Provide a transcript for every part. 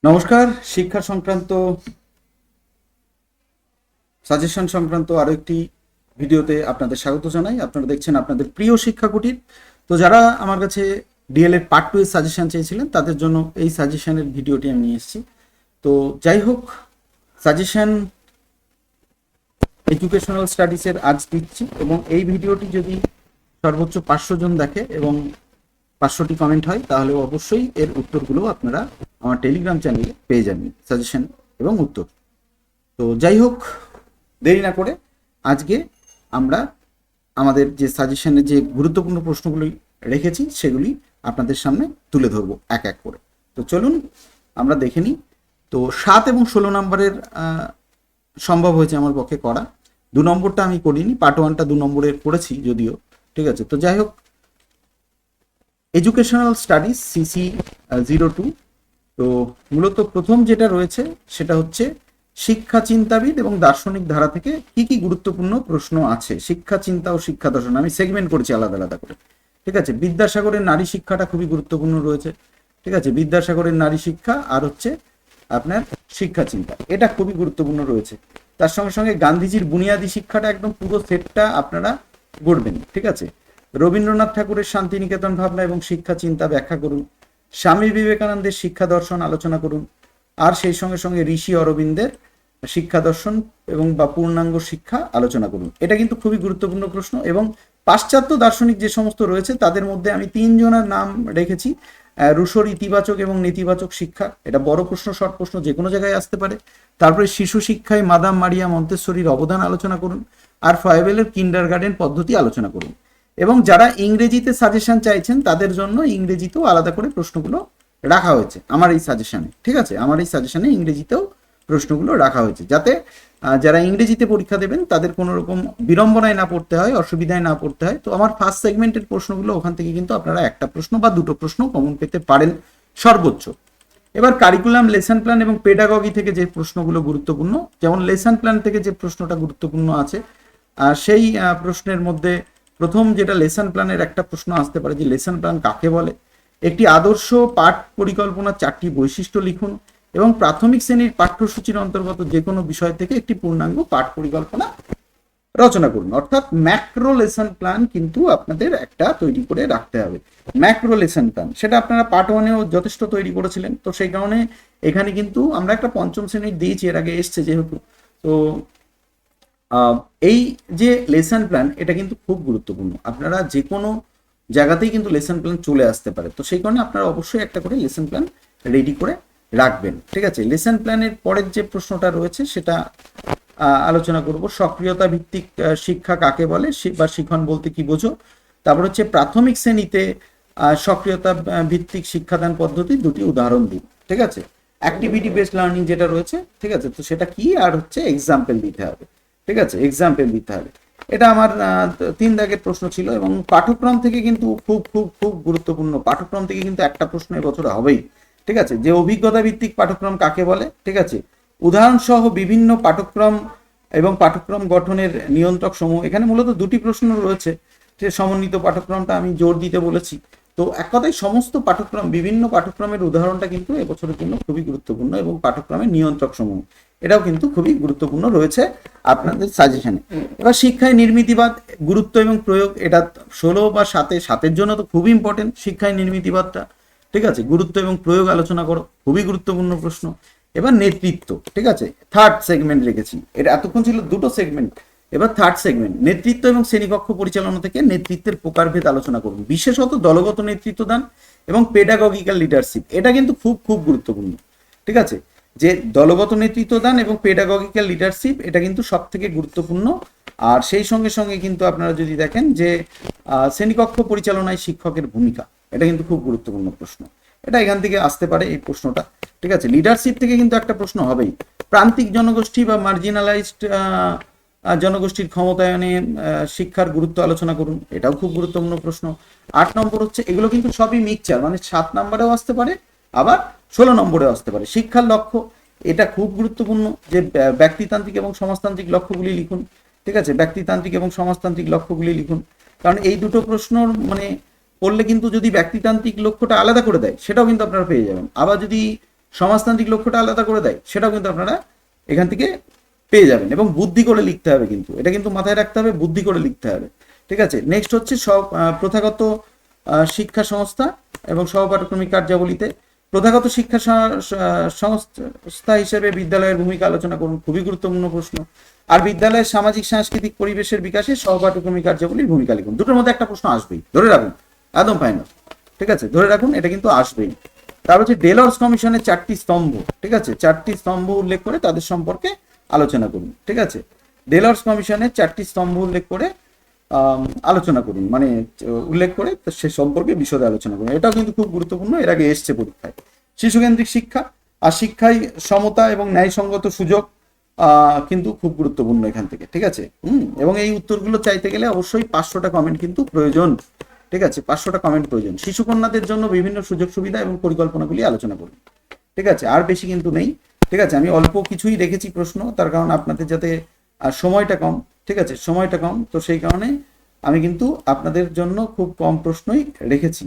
নমস্কার। শিক্ষা সংক্রান্ত সাজেশন সংক্রান্ত আরো একটি ভিডিওতে আপনাদের স্বাগত জানাই। আপনারা দেখছেন আপনাদের প্রিয় শিক্ষা কুটির। তো যারা আমার কাছে ডিএলএড পার্ট 2 এর সাজেশন চেয়েছিলেন তাদের জন্য এই সাজেশনের ভিডিওটি আমি নিয়ে এসেছি। তো যাই হোক, সাজেশন এডুকেশনাল স্টাডিজের আজ দিচ্ছি এবং এই ভিডিওটি যদি সর্বোচ্চ 500 জন দেখে এবং 500টি কমেন্ট হয় তাহলে অবশ্যই এর উত্তরগুলো আপনারা আমার টেলিগ্রাম চ্যানেলে পেয়ে যাবেন, সাজেশন এবং উত্তর। তো যাই হোক, দেরি না করে আজকে আমরা আমাদের যে সাজেশনে যে গুরুত্বপূর্ণ প্রশ্নগুলি রেখেছি সেগুলি আপনাদের সামনে তুলে ধরবো এক এক করে। তো চলুন আমরা দেখে নিই। তো 7 এবং 16 নম্বরের সম্ভব হয়েছে আমার পক্ষে করা। 2 নম্বরটা আমি করিনি, পার্ট 1টা 2 নম্বরের করেছি যদিও, ঠিক আছে। তো যাই হোক, এডুকেশনাল স্টাডিজ সিসি 02। তো মূলত প্রথম যেটা রয়েছে সেটা হচ্ছে শিক্ষা চিন্তাবিদ এবং দার্শনিক ধারা থেকে কি কি গুরুত্বপূর্ণ প্রশ্ন আছে। শিক্ষা চিন্তা ও শিক্ষা দর্শন আমি সেগমেন্ট করেছি আলাদা আলাদা করে, ঠিক আছে। বিদ্যাসাগরের নারী শিক্ষাটা খুবই গুরুত্বপূর্ণ রয়েছে, ঠিক আছে। বিদ্যাসাগরের নারী শিক্ষা আর হচ্ছে আপনার শিক্ষা চিন্তা, এটা খুবই গুরুত্বপূর্ণ রয়েছে। তার সঙ্গে সঙ্গে গান্ধীজির বুনিয়াদী শিক্ষাটা একদম পুরো সেটটা আপনারা গড়বেন, ঠিক আছে। রবীন্দ্রনাথ ঠাকুরের শান্তিনিকেতন ভাবনা এবং শিক্ষা চিন্তা ব্যাখ্যা করুন। স্বামী বিবেকানন্দের শিক্ষা দর্শন আলোচনা করুন। আর সেই সঙ্গে সঙ্গে ঋষি অরবিন্দের শিক্ষা দর্শন এবং বা পূর্ণাঙ্গ শিক্ষা আলোচনা করুন। এটা কিন্তু খুবই গুরুত্বপূর্ণ প্রশ্ন। এবং পাশ্চাত্য দার্শনিক যে সমস্ত রয়েছে তাদের মধ্যে আমি 3 জনের নাম রেখেছি। রুশোর ইতিবাচক এবং নেতিবাচক শিক্ষা, এটা বড় প্রশ্ন, শর্ট প্রশ্ন, যে কোনো জায়গায় আসতে পারে। তারপরে শিশু শিক্ষায় মাদাম মারিয়া মন্তেশ্বরীর অবদান আলোচনা করুন। আর ফয়েবেলের কিন্ডারগার্টেন পদ্ধতি আলোচনা করুন। এবং যারা ইংরেজিতে সাজেশন চাইছেন তাদের জন্য ইংরেজিতেও আলাদা করে প্রশ্নগুলো রাখা হয়েছে আমার এই সাজেশনে, ঠিক আছে। আমার এই সাজেশনে ইংরেজিতেও প্রশ্নগুলো রাখা হয়েছে যাতে যারা ইংরেজিতে পরীক্ষা দেবেন তাদের কোনো রকম বিড়ম্বনায় না পড়তে হয়, অসুবিধায় না পড়তে হয়। তো আমার ফার্স্ট সেগমেন্টের প্রশ্নগুলো ওখান থেকে কিন্তু আপনারা একটা প্রশ্ন বা দুটো প্রশ্ন কমন পেতে পারেন সর্বোচ্চ। এবার কারিকুলাম, লেসন প্ল্যান এবং পেডাগগি থেকে যে প্রশ্নগুলো গুরুত্বপূর্ণ, যেমন লেসন প্ল্যান থেকে যে প্রশ্নটা গুরুত্বপূর্ণ আছে সেই প্রশ্নের মধ্যে প্রথম যেটা লেসন প্ল্যানের একটা প্রশ্ন আসতে পারে যে লেসন প্ল্যান কাকে বলে। একটি আদর্শ পাঠ পরিকল্পনার 4টি বৈশিষ্ট্য লিখুন এবং প্রাথমিক শ্রেণীর পাঠ্যসূচির অন্তর্গত যে কোনো বিষয় থেকে একটি পূর্ণাঙ্গ পাঠ পরিকল্পনা রচনা করুন। অর্থাৎ ম্যাক্রো লেসন প্ল্যান কিন্তু আপনাদের একটা তৈরি করে রাখতে হবে। ম্যাক্রো লেসন প্ল্যান সেটা আপনারা পার্ট 1-এও যথেষ্ট তৈরি করেছিলেন, তো সেই কারণে এখানে কিন্তু আমরা একটা পঞ্চম শ্রেণীর দিয়েছি, এর আগে এসছে যেহেতু। তো এই যে লেসন প্ল্যান এটা কিন্তু খুব গুরুত্বপূর্ণ। আপনারা যে কোনো জায়গাতেই কিন্তু লেসন প্ল্যান চলে আসতে পারে, তো সেই কারণে আপনারা অবশ্যই একটা করে লেসন প্ল্যান রেডি করে রাখবেন, ঠিক আছে। লেসন প্ল্যানের পরের যে প্রশ্নটা রয়েছে সেটা আলোচনা করব। সক্রিয়তা ভিত্তিক শিক্ষা কাকে বলে বা শিখন বলতে কি বোঝো। তারপর হচ্ছে প্রাথমিক শ্রেণীতে সক্রিয়তা ভিত্তিক শিক্ষাদান পদ্ধতির 2টি উদাহরণ দিন, ঠিক আছে। অ্যাক্টিভিটি বেসড লার্নিং যেটা রয়েছে, ঠিক আছে, তো সেটা কি আর হচ্ছে এক্সাম্পল দিতে হবে, ঠিক আছে, এক্সাম্পল দিতে হবে। এটা আমার 3 দাগের প্রশ্ন ছিল। এবং পাঠ্যক্রম থেকে কিন্তু খুব খুব খুব গুরুত্বপূর্ণ, পাঠ্যক্রম থেকে কিন্তু একটা প্রশ্ন এবছর হবেই, ঠিক আছে। যে অভিজ্ঞতা ভিত্তিক পাঠ্যক্রম কাকে বলে, ঠিক আছে। উদাহরণ সহ বিভিন্ন পাঠ্যক্রম এবং পাঠ্যক্রম গঠনের নিয়ন্ত্রক সমূহ, এখানে মূলত 2টি প্রশ্ন রয়েছে। যে সমন্বিত পাঠ্যক্রমটা আমি জোর দিতে বলেছি। তো এক কথায় সমস্ত পাঠ্যক্রম, বিভিন্ন পাঠ্যক্রমের উদাহরণটা কিন্তু এবছরের জন্য খুবই গুরুত্বপূর্ণ এবং পাঠ্যক্রমের নিয়ন্ত্রক সমূহ এটাও কিন্তু খুবই গুরুত্বপূর্ণ রয়েছে আপনাদের সাজেশনে। এবার শিক্ষায় নির্মিতিবাদ গুরুত্ব এবং প্রয়োগ, এটা 16 বা 7-এর জন্য তো খুবই ইম্পর্টেন্ট শিক্ষায় নির্মিতিবাদটা, ঠিক আছে। গুরুত্ব এবং প্রয়োগ আলোচনা করো, খুবই গুরুত্বপূর্ণ প্রশ্ন। এবার নেতৃত্ব, ঠিক আছে, থার্ড সেগমেন্ট রেখেছি। এটা এতক্ষণ ছিল 2টো সেগমেন্ট, এবার থার্ড সেগমেন্ট নেতৃত্ব এবং শ্রেণীকক্ষ পরিচালনা থেকে নেতৃত্বের প্রকারভেদ আলোচনা করুন, বিশেষত দলগত নেতৃত্ব দান এবং পেডাগগিক্যাল লিডারশিপ, এটা কিন্তু খুব খুব গুরুত্বপূর্ণ, ঠিক আছে। যে দলগত নেতৃত্ব দান এবং পেডাগগিক্যাল লিডারশিপ এটা কিন্তু সব থেকে গুরুত্বপূর্ণ। আর সেই সঙ্গে সঙ্গে কিন্তু আপনারা যদি দেখেন যে শ্রেণীকক্ষ পরিচালনায় শিক্ষকের ভূমিকা, এটা কিন্তু খুব গুরুত্বপূর্ণ প্রশ্ন, এটা এখান থেকে আসতে পারে এই প্রশ্নটা, ঠিক আছে। লিডারশিপ থেকে কিন্তু একটা প্রশ্ন হবেই। প্রান্তিক জনগোষ্ঠী বা মার্জিনালাইজড জনগোষ্ঠীর ক্ষমতায়নে শিক্ষার গুরুত্ব আলোচনা করুন, এটাও খুব গুরুত্বপূর্ণ প্রশ্ন। 8 নম্বর হচ্ছে, এগুলো কিন্তু সবই মিক্সচার, মানে 7 নম্বরেও আসতে পারে আবার 16 নম্বরেও আসতে পারে। শিক্ষার লক্ষ্য, এটা খুব গুরুত্বপূর্ণ যে ব্যক্তিতান্ত্রিক এবং সমাজতান্ত্রিক লক্ষ্যগুলি লিখুন, ঠিক আছে। ব্যক্তিতান্ত্রিক এবং সমাজতান্ত্রিক লক্ষ্যগুলি লিখুন, কারণ এই দুটো প্রশ্ন মানে পড়লে কিন্তু যদি ব্যক্তিতান্ত্রিক লক্ষ্যটা আলাদা করে দেয় সেটাও কিন্তু আপনারা পেয়ে যাবেন। আবার যদি সমাজতান্ত্রিক লক্ষ্যটা আলাদা করে দেয়, সেটাও কিন্তু আপনারা এখান থেকে পেয়ে যাবেন। এবং বুদ্ধি করে লিখতে হবে, কিন্তু এটা কিন্তু মাথায় রাখতে হবে, বুদ্ধি করে লিখতে হবে। ঠিক আছে, নেক্সট হচ্ছে সব প্রথাগত শিক্ষা সংস্থা এবং সহপাঠক্রমিক কার্যাবলীতে প্রথাগত শিক্ষা সংস্থা হিসেবে বিদ্যালয়ের ভূমিকা আলোচনা করুন, খুবই গুরুত্বপূর্ণ প্রশ্ন। আর বিদ্যালয়ের সামাজিক সাংস্কৃতিক পরিবেশের বিকাশে সহপাঠক্রমিক কার্যাবলীর ভূমিকা লিখুন। দুটোর মধ্যে একটা প্রশ্ন আসবেই, ধরে রাখুন, একদম ফাইনাল। ঠিক আছে, ধরে রাখুন, এটা কিন্তু আসবেই। তারপর হচ্ছে ডেলর্স কমিশনের 4টি স্তম্ভ। ঠিক আছে, 4টি স্তম্ভ উল্লেখ করে তাদের সম্পর্কে আলোচনা করুন। ঠিক আছে, ডেলর্স কমিশনের 4টি স্তম্ভ উল্লেখ করে আলোচনা করুন, মানে উল্লেখ করে সে সম্পর্কে বিশদে আলোচনা করুন। এটাও কিন্তু খুব গুরুত্বপূর্ণ, এর আগে এসছে পরীক্ষায়। শিশুকেন্দ্রিক শিক্ষা আর শিক্ষায় সমতা এবং ন্যায়সঙ্গত সুযোগ কিন্তু খুব গুরুত্বপূর্ণ এখান থেকে। ঠিক আছে, এবং এই উত্তরগুলো চাইতে গেলে অবশ্যই 500টা কমেন্ট কিন্তু প্রয়োজন। ঠিক আছে, 500টা কমেন্ট প্রয়োজন। শিশুকন্যাদের জন্য বিভিন্ন সুযোগ সুবিধা এবং পরিকল্পনাগুলি আলোচনা করুন। ঠিক আছে, আর বেশি কিন্তু নেই। ঠিক আছে, আমি অল্প কিছুই রেখেছি প্রশ্ন, তার কারণ আপনাদের যাতে সময়টা কম। ঠিক আছে, সময়টা কম, তো সেই কারণে আমি কিন্তু আপনাদের জন্য খুব কম প্রশ্নই রেখেছি।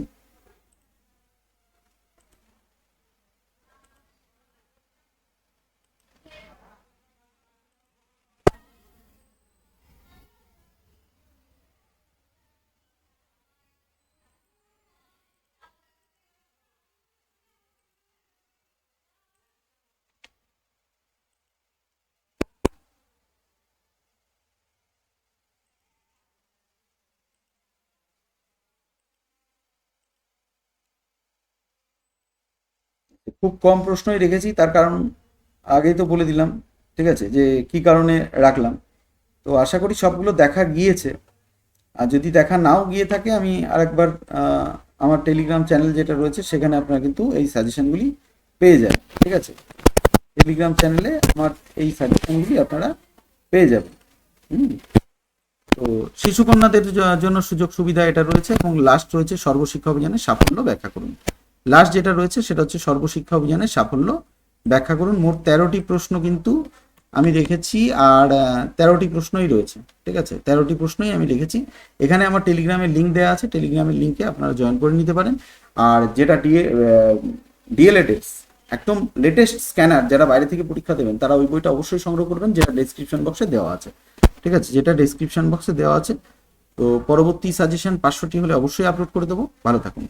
খুব কম প্রশ্নই রেখেছি, তার কারণ আগেই তো বলে দিলাম। ঠিক আছে, যে কি কারণে রাখলাম। তো আশা করি সবগুলো দেখা গিয়েছে। আর যদি দেখা নাও গিয়ে থাকে, আমি আরেকবার আমার টেলিগ্রাম চ্যানেল যেটা রয়েছে সেখানে আপনারা কিন্তু এই সাজেশনগুলি পেয়ে যাবেন। ঠিক আছে, টেলিগ্রাম চ্যানেলে আমার এই সাজেশনগুলি আপনারা পেয়ে যাবেন। তো শিশুকন্যাদের জন্য সুযোগ সুবিধা এটা রয়েছে, এবং লাস্ট রয়েছে সর্বশিক্ষা অভিযানের সাফল্য ব্যাখ্যা করুন। লাস্ট যেটা রয়েছে সেটা হচ্ছে সর্বশিক্ষা অভিযানের সাফল্য ব্যাখ্যা করুন। মোট 13টি প্রশ্ন কিন্তু আমি রেখেছি, আর 13টি প্রশ্নই রয়েছে। ঠিক আছে, 13টি প্রশ্নই আমি রেখেছি। এখানে আমার টেলিগ্রামের লিঙ্ক দেওয়া আছে, টেলিগ্রামের লিঙ্কে আপনারা জয়েন করে নিতে পারেন। আর যেটা ডিএলএডএস একদম লেটেস্ট স্ক্যানার, যারা বাইরে থেকে পরীক্ষা দেবেন তারা ওই বইটা অবশ্যই সংগ্রহ করবেন, যেটা ডেসক্রিপশন বক্সে দেওয়া আছে। ঠিক আছে, যেটা ডেসক্রিপশন বক্সে দেওয়া আছে। তো পরবর্তী সাজেশন 500টি হলে অবশ্যই আপলোড করে দেবো। ভালো থাকুন।